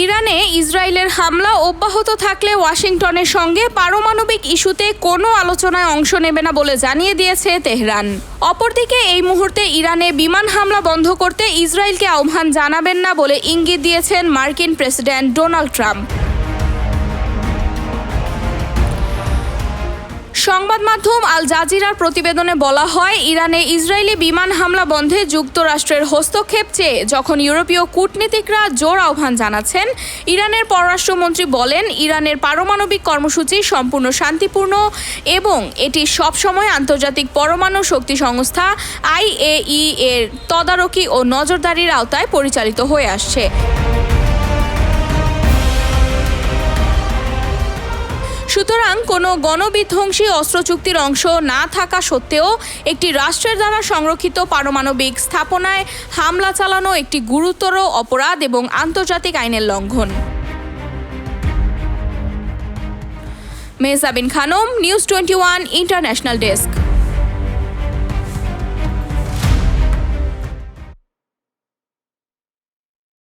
ইরানে ইসরায়েলের হামলা অব্যাহত থাকলে ওয়াশিংটনের সঙ্গে পারমাণবিক ইস্যুতে কোনো আলোচনায় অংশ নেবে না বলে জানিয়ে দিয়েছে তেহরান। অপরদিকে এই মুহূর্তে ইরানে বিমান হামলা বন্ধ করতে ইসরায়েলকে আহ্বান জানাবেন না বলে ইঙ্গিত দিয়েছেন মার্কিন প্রেসিডেন্ট ডোনাল্ড ট্রাম্প। সংবাদ মাধ্যম আল জাজিরার প্রতিবেদনে বলা হয়, ইরানে ইসরায়েলি বিমান হামলা বন্ধে যুক্তরাষ্ট্রের হস্তক্ষেপ চেয়ে যখন ইউরোপীয় কূটনীতিকরা জোর আহ্বান জানাচ্ছেন, ইরানের পররাষ্ট্রমন্ত্রী বলেন, ইরানের পারমাণবিক কর্মসূচি সম্পূর্ণ শান্তিপূর্ণ এবং এটি সবসময় আন্তর্জাতিক পরমাণু শক্তি সংস্থা IAEA এর তদারকি ও নজরদারির আওতায় পরিচালিত হয়ে আসছে। সুতরাং কোনো গণবিধ্বংসী অস্ত্র চুক্তির অংশ না থাকা সত্ত্বেও একটি রাষ্ট্রের দ্বারা সংরক্ষিত পারমাণবিক স্থাপনায় হামলা চালানো একটি গুরুতর অপরাধ এবং আন্তর্জাতিক আইনের লঙ্ঘন। Mehjabin Khanam, news 21 international desk.